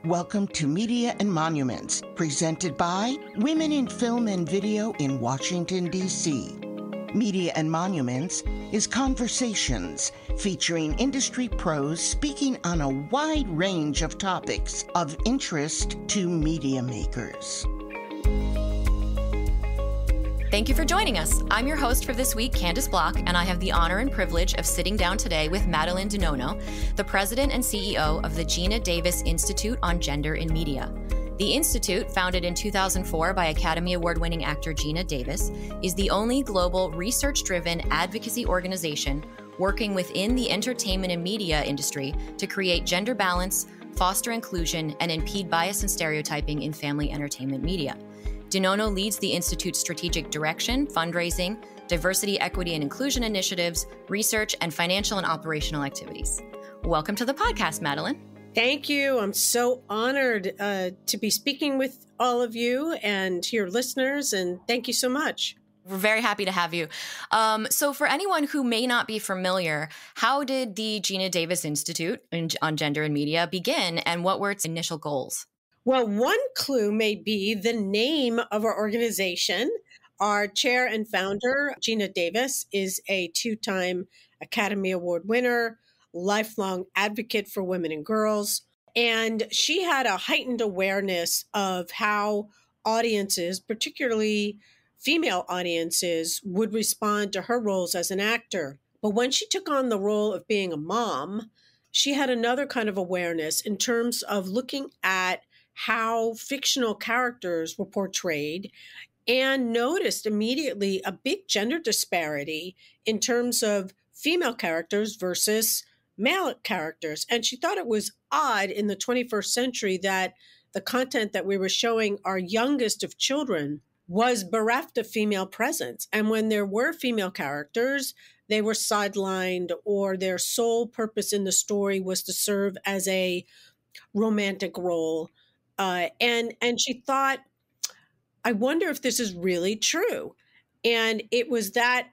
Welcome to Media and Monuments, presented by Women in Film and Video in Washington, D.C. Media and Monuments is conversations featuring industry pros speaking on a wide range of topics of interest to media makers. Thank you for joining us. I'm your host for this week, Candice Bloch, and I have the honor and privilege of sitting down today with Madeline Di Nonno, the president and CEO of the Geena Davis Institute on Gender in Media. The Institute, founded in 2004 by Academy Award-winning actor Geena Davis, is the only global research-driven advocacy organization working within the entertainment and media industry to create gender balance, foster inclusion, and impede bias and stereotyping in family entertainment media. Di Nonno leads the Institute's strategic direction, fundraising, diversity, equity, and inclusion initiatives, research, and financial and operational activities. Welcome to the podcast, Madeline. Thank you. I'm so honored to be speaking with all of you and your listeners, and thank you so much. We're very happy to have you. So for anyone who may not be familiar, how did the Geena Davis Institute on Gender in Media begin, and what were its initial goals? Well, one clue may be the name of our organization. Our chair and founder, Geena Davis, is a two-time Academy Award winner, lifelong advocate for women and girls. And she had a heightened awareness of how audiences, particularly female audiences, would respond to her roles as an actor. But when she took on the role of being a mom, she had another kind of awareness in terms of looking at how fictional characters were portrayed and noticed immediately a big gender disparity in terms of female characters versus male characters. And she thought it was odd in the 21st century that the content that we were showing our youngest of children was bereft of female presence. And when there were female characters, they were sidelined, or their sole purpose in the story was to serve as a romantic role. And she thought, I wonder if this is really true. And it was that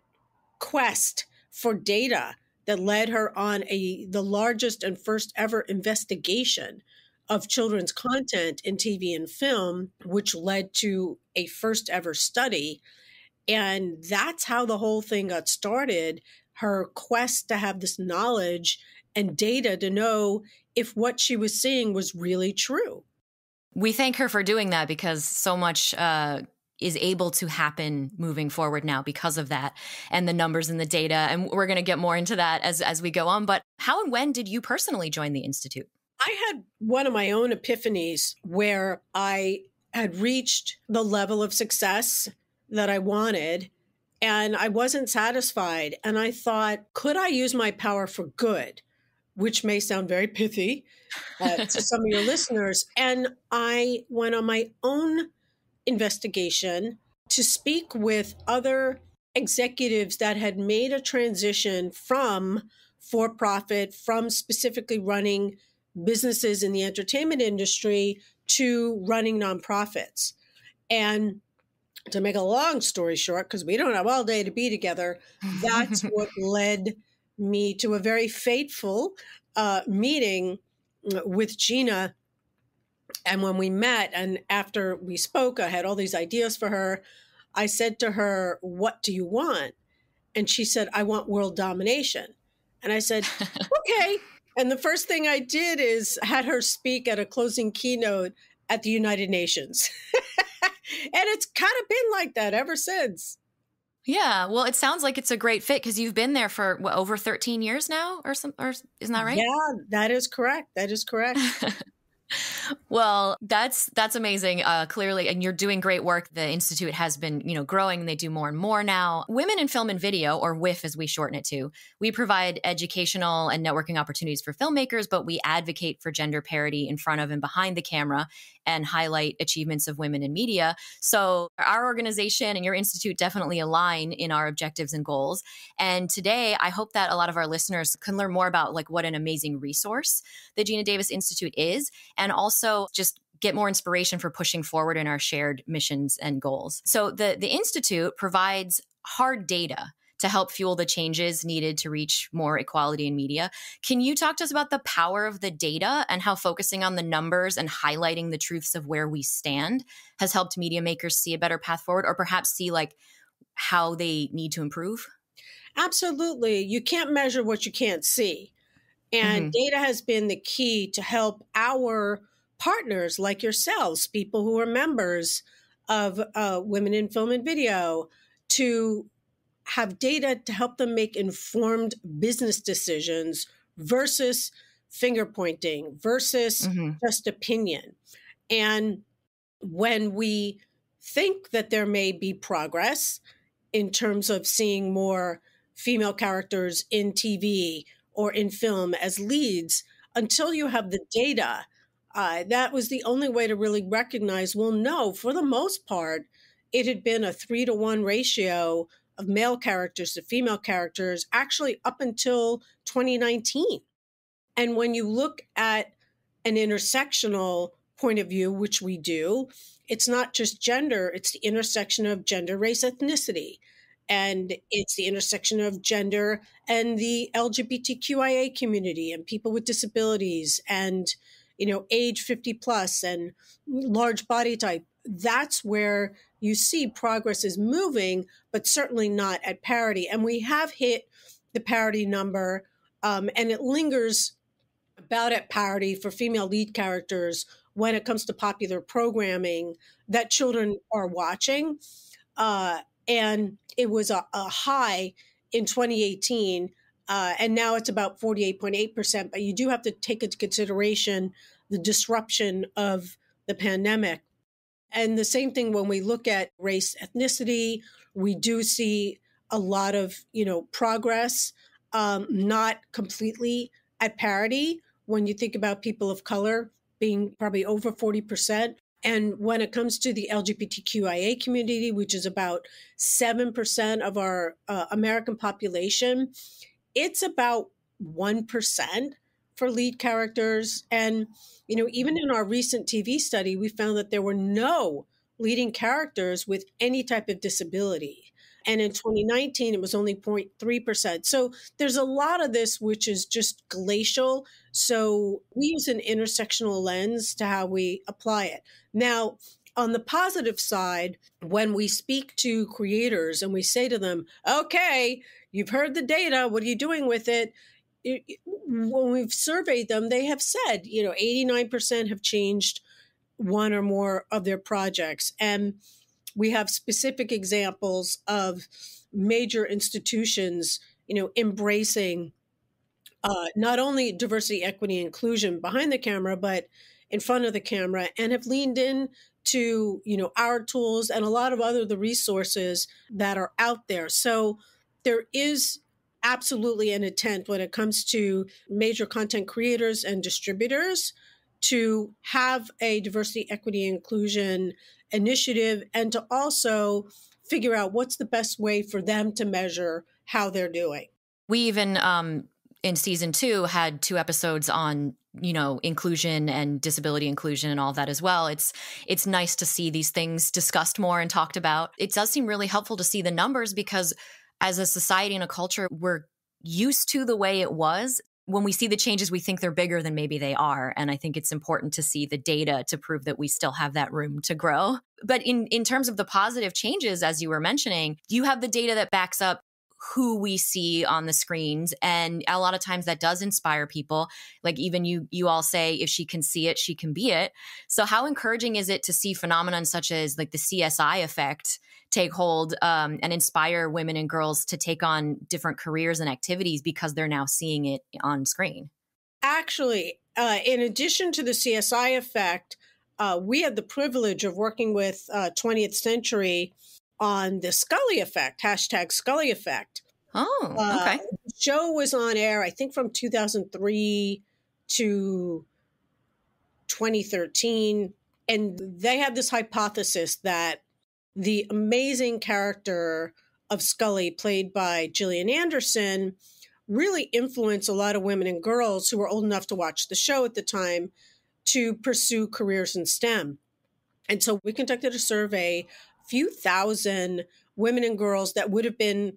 quest for data that led her on the largest and first ever investigation of children's content in TV and film, which led to a first ever study. And that's how the whole thing got started, her quest to have this knowledge and data to know if what she was seeing was really true. We thank her for doing that because so much is able to happen moving forward now because of that and the numbers and the data. And we're going to get more into that as we go on. But how and when did you personally join the Institute? I had one of my own epiphanies where I had reached the level of success that I wanted, and I wasn't satisfied. And I thought, could I use my power for good? Which may sound very pithy to some of your listeners. And I went on my own investigation to speak with other executives that had made a transition from for-profit, from specifically running businesses in the entertainment industry to running nonprofits. And to make a long story short, because we don't have all day to be together, that's what led me to a very fateful meeting with Geena. And when we met and after we spoke, I had all these ideas for her. I said to her, "What do you want?" And she said, "I want world domination." And I said, "Okay." And the first thing I did is had her speak at a closing keynote at the United Nations. And it's kind of been like that ever since. Yeah, well, it sounds like it's a great fit because you've been there for over 13 years now, or isn't that right? Yeah, that is correct. That is correct. Well, that's amazing. Clearly, and you're doing great work. The Institute has been, growing. They do more and more now. Women in Film and Video, or WIF as we shorten it to, we provide educational and networking opportunities for filmmakers, but we advocate for gender parity in front of and behind the camera and highlight achievements of women in media. So our organization and your institute definitely align in our objectives and goals. And today, I hope that a lot of our listeners can learn more about what an amazing resource the Geena Davis Institute is, and also just get more inspiration for pushing forward in our shared missions and goals. So the Institute provides hard data to help fuel the changes needed to reach more equality in media. Can you talk to us about the power of the data and how focusing on the numbers and highlighting the truths of where we stand has helped media makers see a better path forward, or perhaps see like how they need to improve? Absolutely. You can't measure what you can't see. And data has been the key to help our partners like yourselves, people who are members of Women in Film and Video, to have data to help them make informed business decisions versus finger pointing, versus just opinion. And when we think that there may be progress in terms of seeing more female characters in TV or in film as leads, until you have the data, that was the only way to really recognize, well, no, for the most part, it had been a 3-to-1 ratio of male characters to female characters, actually up until 2019. And when you look at an intersectional point of view, which we do, it's not just gender, it's the intersection of gender, race, ethnicity. And it's the intersection of gender and the LGBTQIA community and people with disabilities and, age 50 plus and large body type. That's where you see progress is moving, but certainly not at parity. And we have hit the parity number, and it lingers about at parity for female lead characters when it comes to popular programming that children are watching. And it was a high in 2018, and now it's about 48.8%. But you do have to take into consideration the disruption of the pandemic. And the same thing when we look at race, ethnicity, we do see a lot of, progress, not completely at parity when you think about people of color being probably over 40%. And when it comes to the LGBTQIA community, which is about 7% of our American population, it's about 1% for lead characters. And, even in our recent TV study, we found that there were no leading characters with any type of disability. And in 2019, it was only 0.3%. So there's a lot of this which is just glacial. So we use an intersectional lens to how we apply it. Now, on the positive side, when we speak to creators and we say to them, okay, you've heard the data, what are you doing with it? When we've surveyed them, they have said, 89% have changed one or more of their projects. And we have specific examples of major institutions, embracing not only diversity, equity, and inclusion behind the camera, but in front of the camera, and have leaned in to, our tools and a lot of the resources that are out there. So there is absolutely an intent when it comes to major content creators and distributors to have a diversity, equity, and inclusion initiative, and to also figure out what's the best way for them to measure how they're doing. We even, in season 2, had 2 episodes on, inclusion and disability inclusion and all that as well. It's nice to see these things discussed more and talked about. It does seem really helpful to see the numbers, because as a society and a culture, we're used to the way it was. When we see the changes, we think they're bigger than maybe they are. And I think it's important to see the data to prove that we still have that room to grow. But in terms of the positive changes, as you were mentioning, you have the data that backs up who we see on the screens. And a lot of times that does inspire people. Like even you all say, if she can see it, she can be it. So how encouraging is it to see phenomenon such as like the CSI effect take hold and inspire women and girls to take on different careers and activities because they're now seeing it on screen? Actually, in addition to the CSI effect, we had the privilege of working with 20th Century on the Scully effect, hashtag Scully effect. Oh, okay. The show was on air, I think, from 2003 to 2013. And they had this hypothesis that the amazing character of Scully, played by Gillian Anderson, really influenced a lot of women and girls who were old enough to watch the show at the time to pursue careers in STEM. And so we conducted a survey, a few thousand women and girls that would have been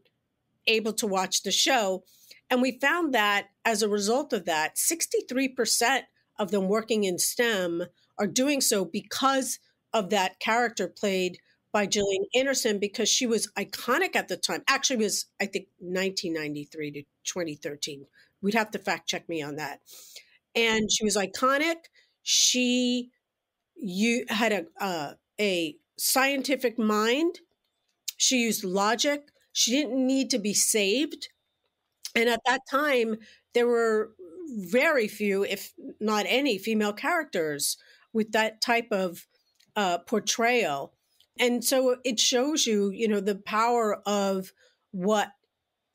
able to watch the show. And we found that as a result of that, 63% of them working in STEM are doing so because of that character played by Gillian Anderson, because she was iconic at the time. Actually, it was, I think, 1993 to 2013. We'd have to fact check me on that. And she was iconic. You had a scientific mind. She used logic. She didn't need to be saved. And at that time, there were very few, if not any, female characters with that type of portrayal. And so it shows you, the power of what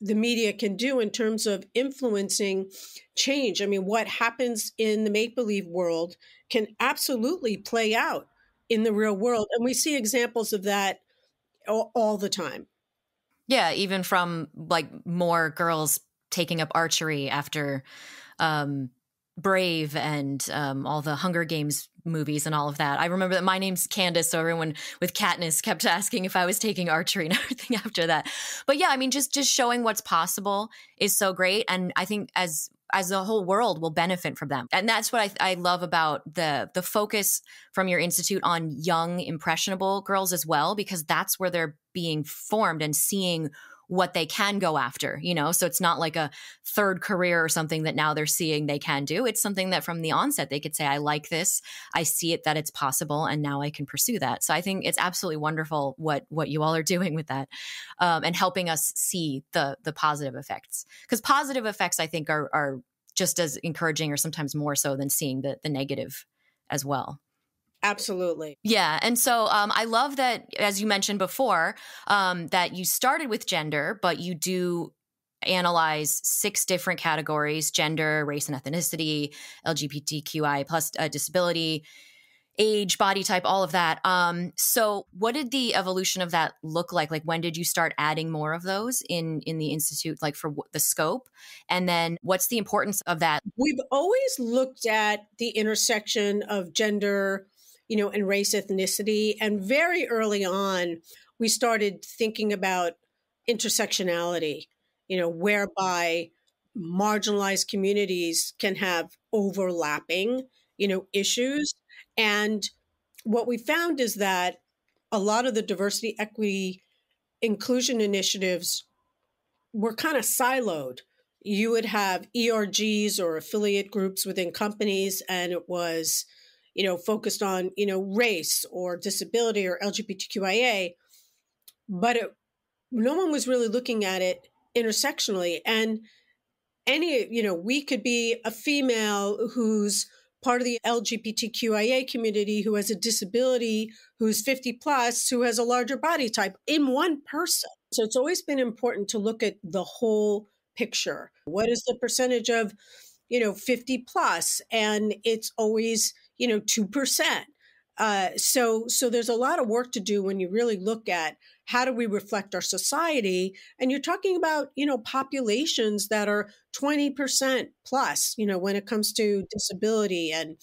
the media can do in terms of influencing change. I mean, what happens in the make-believe world can absolutely play out in the real world. And we see examples of that all the time. Yeah, even from like more girls taking up archery after Brave and all the Hunger Games movies and all of that. I remember that my name's Candice, so everyone with Katniss kept asking if I was taking archery and everything after that. But yeah, I mean, just showing what's possible is so great. And I think as the whole world will benefit from them. And that's what I love about the focus from your institute on young, impressionable girls as well, because that's where they're being formed and seeing what they can go after, So it's not like a third career or something that now they're seeing they can do. It's something that from the onset they could say, I like this, I see it, that it's possible, and now I can pursue that. So I think it's absolutely wonderful what you all are doing with that, and helping us see the positive effects. Because positive effects, I think, are just as encouraging or sometimes more so than seeing the negative as well. Absolutely. Yeah. And so I love that, as you mentioned before, that you started with gender, but you do analyze 6 different categories: gender, race and ethnicity, LGBTQIA plus disability, age, body type, all of that. So what did the evolution of that look like? Like, when did you start adding more of those in the Institute, like for the scope? And then what's the importance of that? We've always looked at the intersection of gender, and race, ethnicity. And very early on, we started thinking about intersectionality, whereby marginalized communities can have overlapping, issues. And what we found is that a lot of the diversity, equity, inclusion initiatives were kind of siloed. You would have ERGs or affiliate groups within companies, and it was focused on, race or disability or LGBTQIA, but no one was really looking at it intersectionally. And we could be a female who's part of the LGBTQIA community, who has a disability, who's 50 plus, who has a larger body type in one person. So it's always been important to look at the whole picture. What is the percentage of, 50 plus? And it's always 2%. So there's a lot of work to do when you really look at how do we reflect our society. And you're talking about, populations that are 20% plus, when it comes to disability and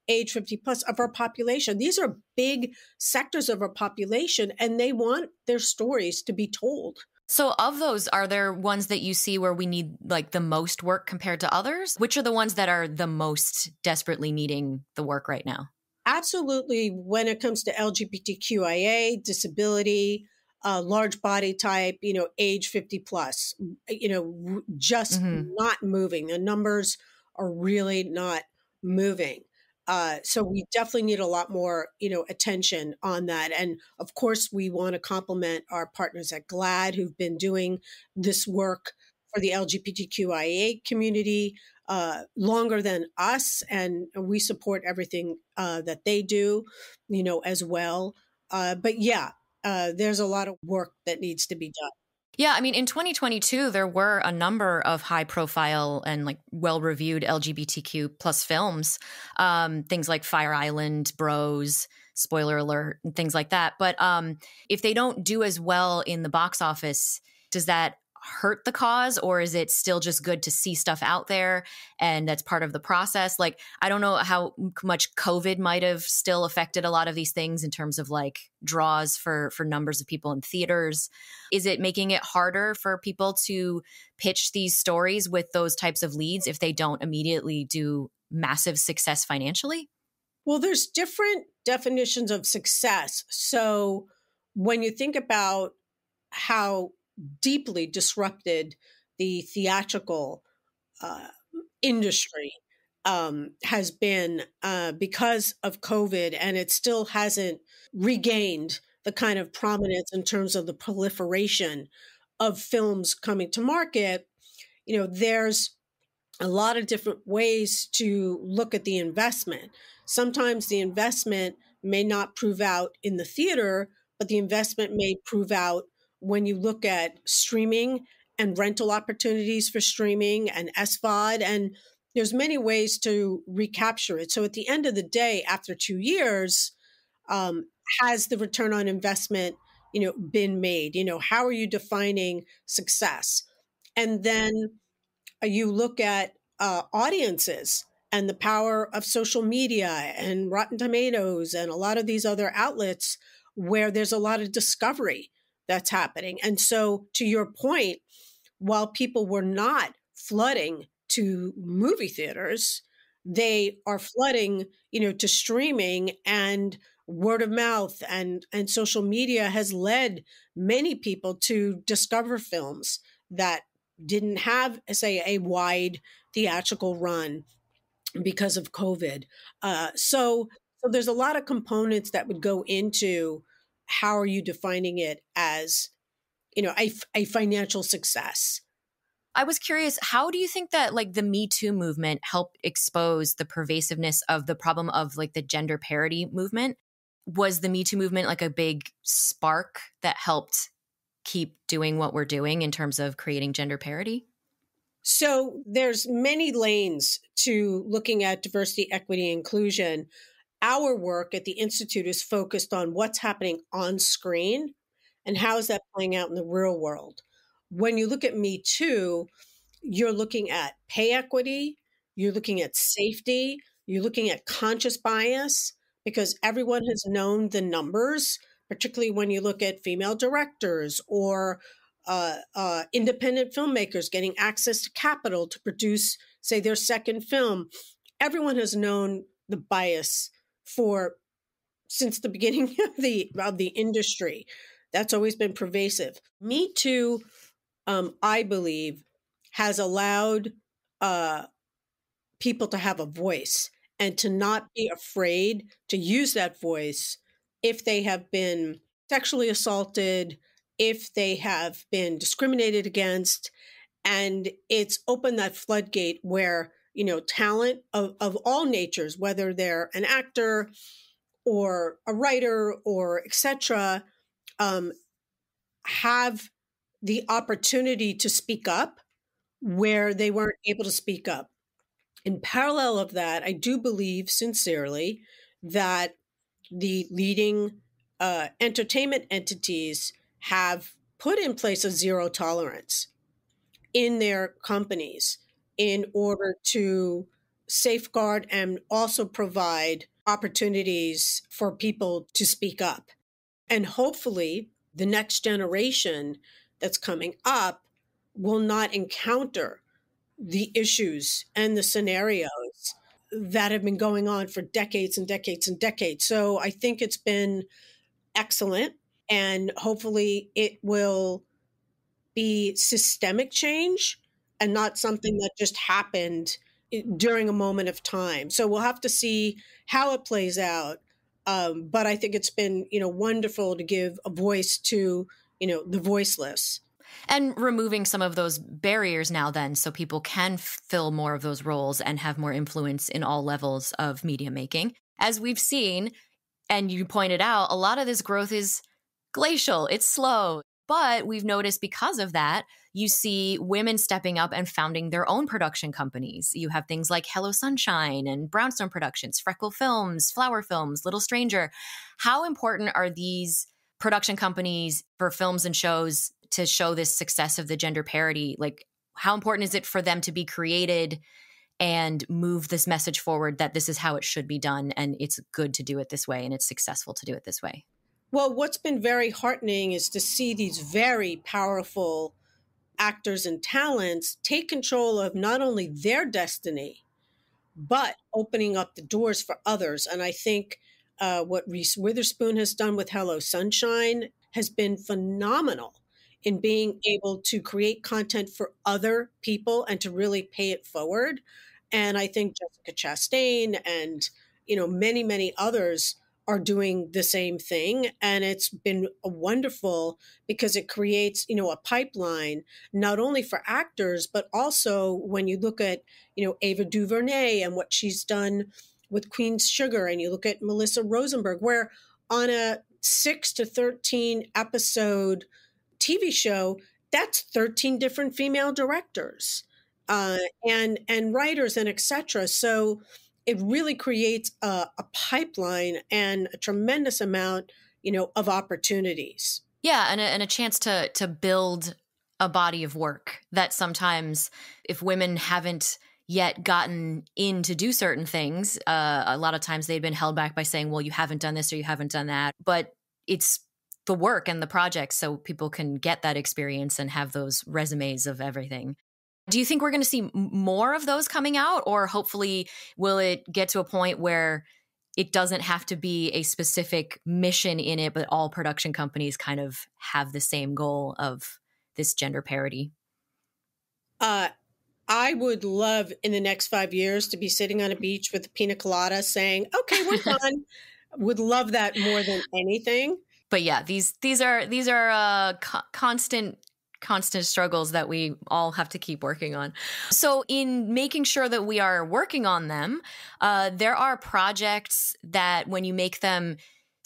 age 50 plus of our population. These are big sectors of our population, and they want their stories to be told. So of those, are there ones that you see where we need like the most work compared to others? Which are the ones that are the most desperately needing the work right now? Absolutely. When it comes to LGBTQIA, disability, large body type, age 50 plus, just not moving. The numbers are really not moving. So we definitely need a lot more, attention on that. And of course, we want to compliment our partners at GLAAD, who've been doing this work for the LGBTQIA community longer than us. And we support everything that they do, as well. But yeah, there's a lot of work that needs to be done. Yeah, I mean, in 2022, there were a number of high-profile and like well-reviewed LGBTQ plus films, things like Fire Island, Bros, spoiler alert, and things like that. But if they don't do as well in the box office, does that hurt the cause, or is it still just good to see stuff out there and that's part of the process? Like, I don't know how much COVID might have still affected a lot of these things in terms of like draws for numbers of people in theaters. Is it making it harder for people to pitch these stories with those types of leads if they don't immediately do massive success financially? Well, there's different definitions of success. So when you think about how deeply disrupted the theatrical industry has been because of COVID, and it still hasn't regained the kind of prominence in terms of the proliferation of films coming to market, there's a lot of different ways to look at the investment. Sometimes the investment may not prove out in the theater, but the investment may prove out when you look at streaming and rental opportunities for streaming and SVOD, and there's many ways to recapture it. So at the end of the day, after 2 years, has the return on investment, been made? How are you defining success? And then you look at audiences and the power of social media and Rotten Tomatoes and a lot of these other outlets where there's a lot of discovery that's happening. And so to your point, while people were not flooding to movie theaters, they are flooding, to streaming, and word of mouth and social media has led many people to discover films that didn't have, say, a wide theatrical run because of COVID. So there's a lot of components that would go into how are you defining it as, a financial success. I was curious, how do you think that like the Me Too movement helped expose the pervasiveness of the problem of like the gender parity movement? Was the Me Too movement like a big spark that helped keep doing what we're doing in terms of creating gender parity? So there's many lanes to looking at diversity, equity, inclusion. Our work at the Institute is focused on what's happening on screen and how is that playing out in the real world. When you look at Me Too, you're looking at pay equity, you're looking at safety, you're looking at conscious bias, because everyone has known the numbers, particularly when you look at female directors or independent filmmakers getting access to capital to produce, say, their second film. Everyone has known the bias since the beginning of the industry. That's always been pervasive. Me Too, I believe, has allowed people to have a voice and to not be afraid to use that voice if they have been sexually assaulted, if they have been discriminated against. And it's opened that floodgate where, talent of all natures, whether they're an actor or a writer or et cetera, have the opportunity to speak up where they weren't able to speak up. In parallel of that, I do believe sincerely that the leading entertainment entities have put in place a zero tolerance in their companies in order to safeguard and also provide opportunities for people to speak up. And hopefully the next generation that's coming up will not encounter the issues and the scenarios that have been going on for decades and decades and decades. So I think it's been excellent, and hopefully it will be systemic change and not something that just happened during a moment of time. So we'll have to see how it plays out. But I think it's been, wonderful to give a voice to, the voiceless. And removing some of those barriers now then, so people can fill more of those roles and have more influence in all levels of media making. As we've seen, and you pointed out, a lot of this growth is glacial. It's slow. But we've noticed because of that, you see women stepping up and founding their own production companies. You have things like Hello Sunshine and Brownstone Productions, Freckle Films, Flower Films, Little Stranger. How important are these production companies for films and shows to show this success of the gender parity? Like, how important is it for them to be created and move this message forward that this is how it should be done and it's good to do it this way and it's successful to do it this way? Well, what's been very heartening is to see these very powerful actors and talents take control of not only their destiny, but opening up the doors for others. And I think what Reese Witherspoon has done with Hello Sunshine has been phenomenal in being able to create content for other people and to really pay it forward. And I think Jessica Chastain and, many, many others are doing the same thing. And it's been wonderful because it creates, a pipeline, not only for actors, but also when you look at, Ava DuVernay and what she's done with Queen's Sugar, and you look at Melissa Rosenberg, where on a 6 to 13 episode TV show, that's 13 different female directors and writers and etc. So it really creates a pipeline and a tremendous amount, of opportunities. Yeah, and a chance to build a body of work that sometimes, if women haven't yet gotten in to do certain things, a lot of times they've been held back by saying, well, you haven't done this or you haven't done that. But it's the work and the projects so people can get that experience and have those resumes of everything. Do you think we're going to see more of those coming out, or hopefully will it get to a point where it doesn't have to be a specific mission in it, but all production companies kind of have the same goal of this gender parity? I would love in the next 5 years to be sitting on a beach with a pina colada saying, okay, we're done. Would love that more than anything. But yeah, these are constant struggles that we all have to keep working on. So in making sure that we are working on them, there are projects that when you make them,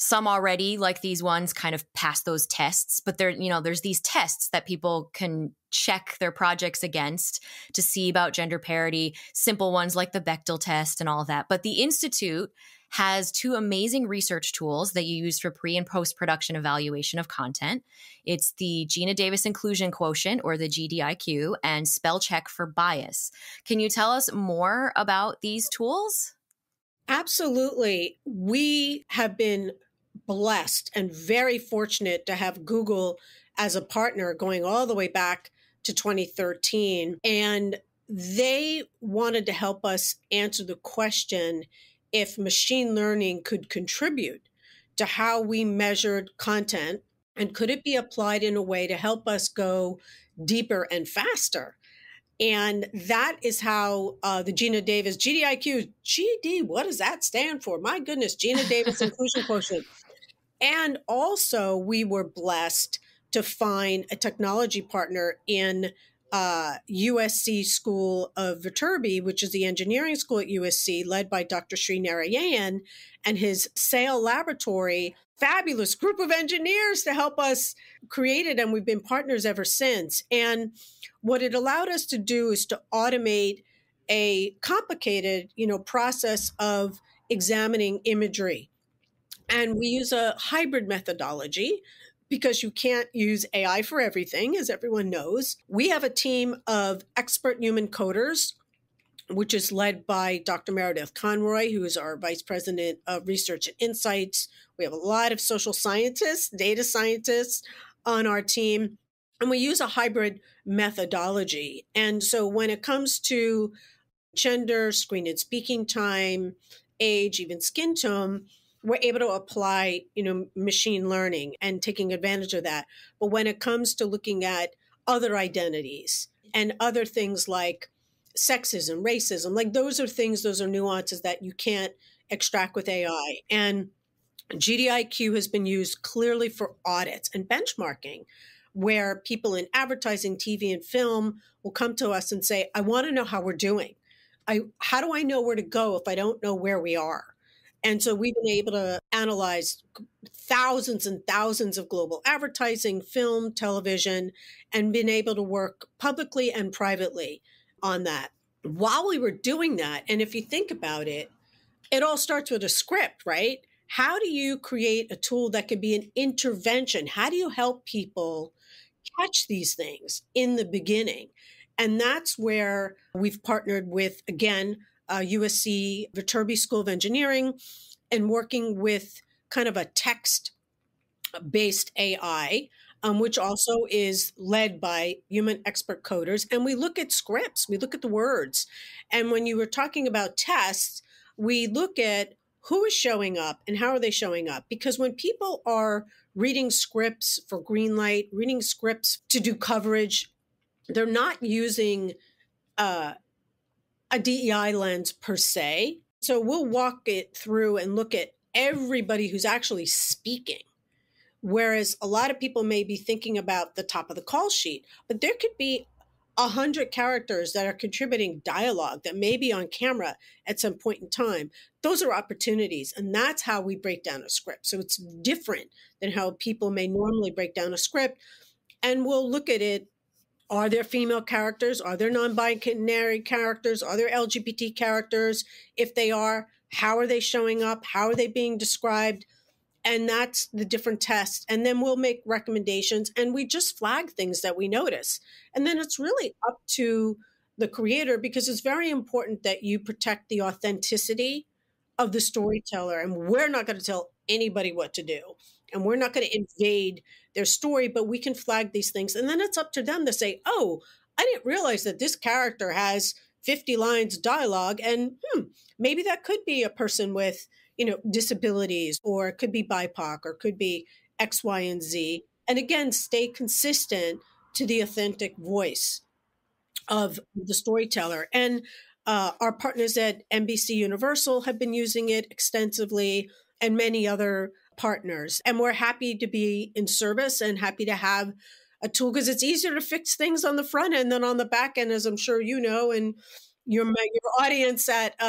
some already, like these ones, kind of pass those tests, but there's these tests that people can check their projects against to see about gender parity, simple ones like the Bechdel test and all of that. But the Institute has 2 amazing research tools that you use for pre and post-production evaluation of content. It's the Geena Davis Inclusion Quotient, or the GDIQ, and Spell Check for Bias. Can you tell us more about these tools? Absolutely. We have been blessed and very fortunate to have Google as a partner going all the way back to 2013. And they wanted to help us answer the question if machine learning could contribute to how we measured content, and could it be applied in a way to help us go deeper and faster. And that is how the Geena Davis GDIQ, GD, what does that stand for? My goodness, Geena Davis Inclusion Quotient. And also we were blessed to find a technology partner in USC School of Viterbi, which is the engineering school at USC, led by Dr. Sri Narayan, and his SAIL laboratory, fabulous group of engineers to help us create it. And we've been partners ever since. And what it allowed us to do is to automate a complicated, process of examining imagery. And we use a hybrid methodology because you can't use AI for everything, as everyone knows. We have a team of expert human coders, which is led by Dr. Meredith Conroy, who is our Vice President of Research and Insights. We have a lot of social scientists, data scientists on our team, and we use a hybrid methodology. And so when it comes to gender, screen and speaking time, age, even skin tone, we're able to apply, machine learning and taking advantage of that. But when it comes to looking at other identities and other things like sexism, racism, those are nuances that you can't extract with AI. And GDIQ has been used clearly for audits and benchmarking, where people in advertising, TV, and film will come to us and say, I want to know how we're doing. How do I know where to go if I don't know where we are? And so we've been able to analyze thousands and thousands of global advertising, film, television, and been able to work publicly and privately on that. While we were doing that, and if you think about it, it all starts with a script, right? How do you create a tool that could be an intervention? How do you help people catch these things in the beginning. And that's where we've partnered with, again, USC Viterbi School of Engineering, and working with kind of a text-based AI, which also is led by human expert coders. And we look at scripts, we look at the words. And when you were talking about tests, we look at who is showing up and how are they showing up. Because when people are reading scripts for Greenlight, reading scripts to do coverage, they're not using a DEI lens per se. So we'll walk it through and look at everybody who's actually speaking. Whereas a lot of people may be thinking about the top of the call sheet, but there could be 100 characters that are contributing dialogue that may be on camera at some point in time. Those are opportunities, and that's how we break down a script. So it's different than how people may normally break down a script. And we'll look at it. Are there female characters? Are there non-binary characters? Are there LGBT characters? If they are, how are they showing up? How are they being described? And that's the different tests. And then we'll make recommendations, and we just flag things that we notice. And then it's really up to the creator, because it's very important that you protect the authenticity of the storyteller. And we're not going to tell anybody what to do. And we're not going to invade their story, but we can flag these things. And then it's up to them to say, oh, I didn't realize that this character has 50 lines dialogue. And maybe that could be a person with, disabilities, or it could be BIPOC, or it could be X, Y, and Z. And again, stay consistent to the authentic voice of the storyteller. And our partners at NBC Universal have been using it extensively, and many other partners. And we're happy to be in service and happy to have a tool, because it's easier to fix things on the front end than on the back end, as I'm sure you know, and your audience at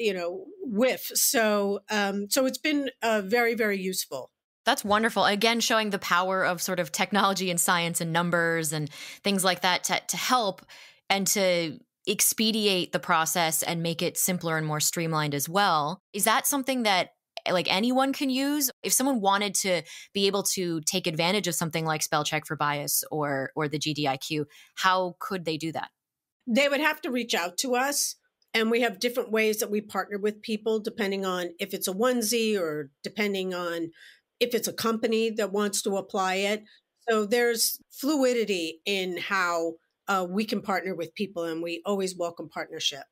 WIF. So it's been very, very useful. That's wonderful. Again, showing the power of sort of technology and science and numbers and things like that to help and to expedite the process and make it simpler and more streamlined as well. Is that something that like anyone can use? If someone wanted to be able to take advantage of something like spell check for bias or the GDIQ, how could they do that? They would have to reach out to us, and we have different ways that we partner with people, depending on if it's a onesie or depending on if it's a company that wants to apply it. So there's fluidity in how we can partner with people, and we always welcome partnership.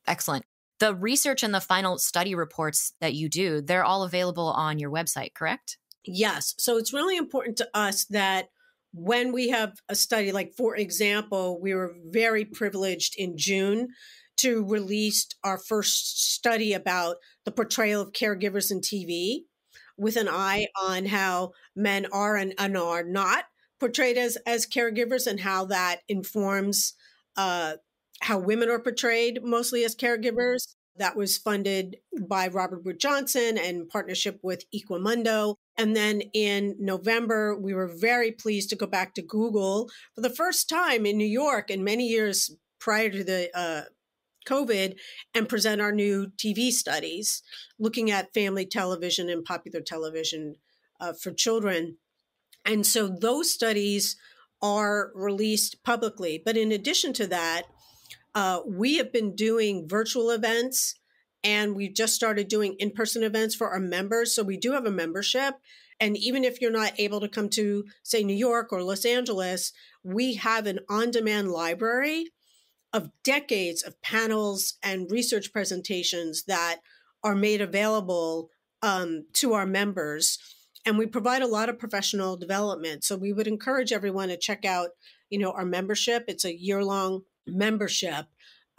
Excellent. The research and the final study reports that you do, they're all available on your website, correct? Yes. So it's really important to us that when we have a study, like for example, we were very privileged in June to release our first study about the portrayal of caregivers in TV, with an eye on how men are and are not portrayed as caregivers, and how that informs how women are portrayed mostly as caregivers. That was funded by Robert Wood Johnson in partnership with Equimundo. And then in November, we were very pleased to go back to Google for the first time in New York in many years prior to the COVID, and present our new TV studies looking at family television and popular television for children. And so those studies are released publicly. But in addition to that, we have been doing virtual events, and we've just started doing in-person events for our members. So we do have a membership. And even if you're not able to come to, say, New York or Los Angeles, we have an on-demand library of decades of panels and research presentations that are made available to our members. And we provide a lot of professional development. So we would encourage everyone to check out, our membership. It's a year-long membership.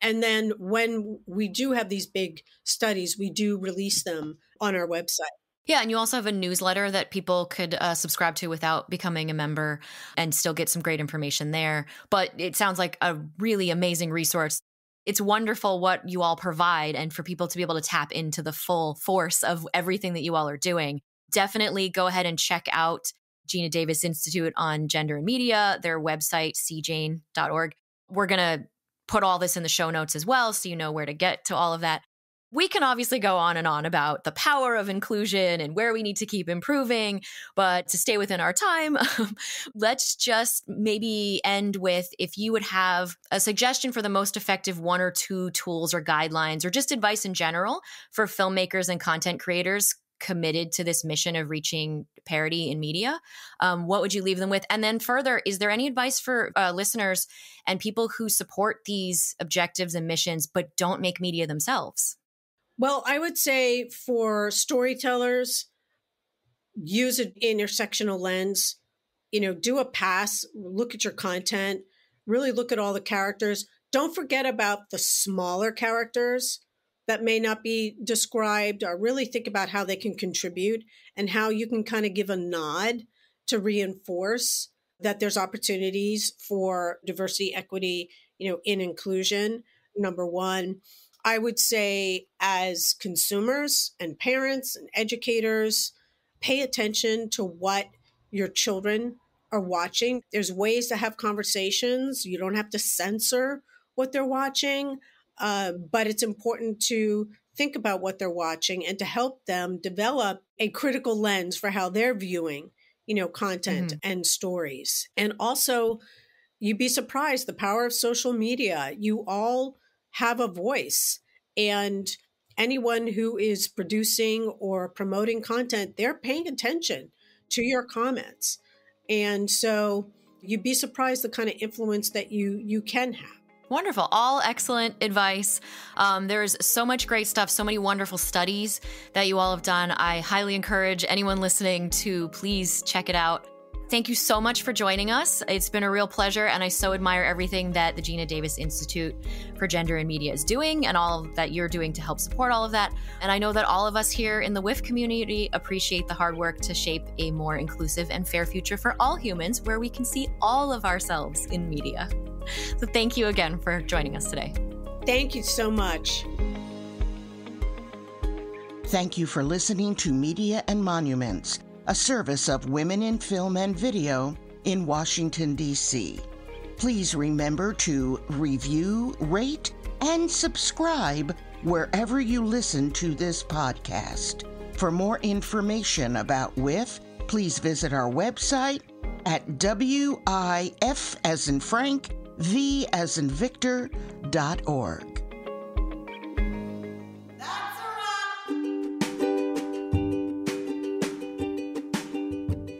And then when we do have these big studies, we do release them on our website. Yeah, and you also have a newsletter that people could subscribe to without becoming a member and still get some great information there. But it sounds like a really amazing resource. It's wonderful what you all provide, and for people to be able to tap into the full force of everything that you all are doing. Definitely go ahead and check out Geena Davis Institute on Gender and Media, their website, cjane.org. We're going to put all this in the show notes as well, so you know where to get to all of that. We can obviously go on and on about the power of inclusion and where we need to keep improving, but to stay within our time, let's just maybe end with if you would have a suggestion for the most effective 1 or 2 tools or guidelines or just advice in general for filmmakers and content creators committed to this mission of reaching parity in media. What would you leave them with? And then further, is there any advice for listeners and people who support these objectives and missions but don't make media themselves? Well, I would say for storytellers, use an intersectional lens, do a pass, look at your content, really look at all the characters. Don't forget about the smaller characters that may not be described, or really think about how they can contribute and how you can kind of give a nod to reinforce that there's opportunities for diversity, equity, in inclusion, number one. I would say as consumers and parents and educators, pay attention to what your children are watching. There's ways to have conversations. You don't have to censor what they're watching, but it's important to think about what they're watching and to help them develop a critical lens for how they're viewing, content and stories. And also, you'd be surprised the power of social media. You all have a voice, and anyone who is producing or promoting content, they're paying attention to your comments. And so you'd be surprised the kind of influence that you can have. Wonderful. All excellent advice. There's so much great stuff, so many wonderful studies that you all have done. I highly encourage anyone listening to please check it out. Thank you so much for joining us. It's been a real pleasure, and I so admire everything that the Geena Davis Institute for Gender and Media is doing and all that you're doing to help support all of that. And I know that all of us here in the WIF community appreciate the hard work to shape a more inclusive and fair future for all humans where we can see all of ourselves in media. So thank you again for joining us today. Thank you so much. Thank you for listening to Media and Monuments, a service of Women in Film and Video in Washington, D.C. Please remember to review, rate, and subscribe wherever you listen to this podcast. For more information about WIF, please visit our website at WIF as in Frank, V as in Victor.org.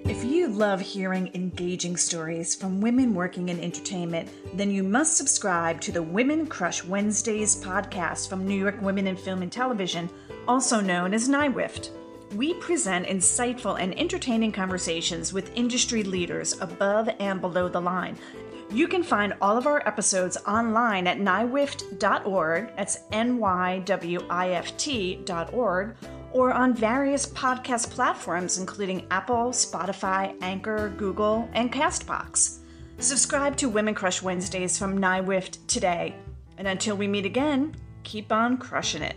If you love hearing engaging stories from women working in entertainment, then you must subscribe to the Women Crush Wednesdays podcast from New York Women in Film and Television, also known as NYWIFT. We present insightful and entertaining conversations with industry leaders above and below the line. You can find all of our episodes online at nywift.org, that's NYWIFT.org, or on various podcast platforms including Apple, Spotify, Anchor, Google, and CastBox. Subscribe to Women Crush Wednesdays from NYWIFT today. And until we meet again, keep on crushing it.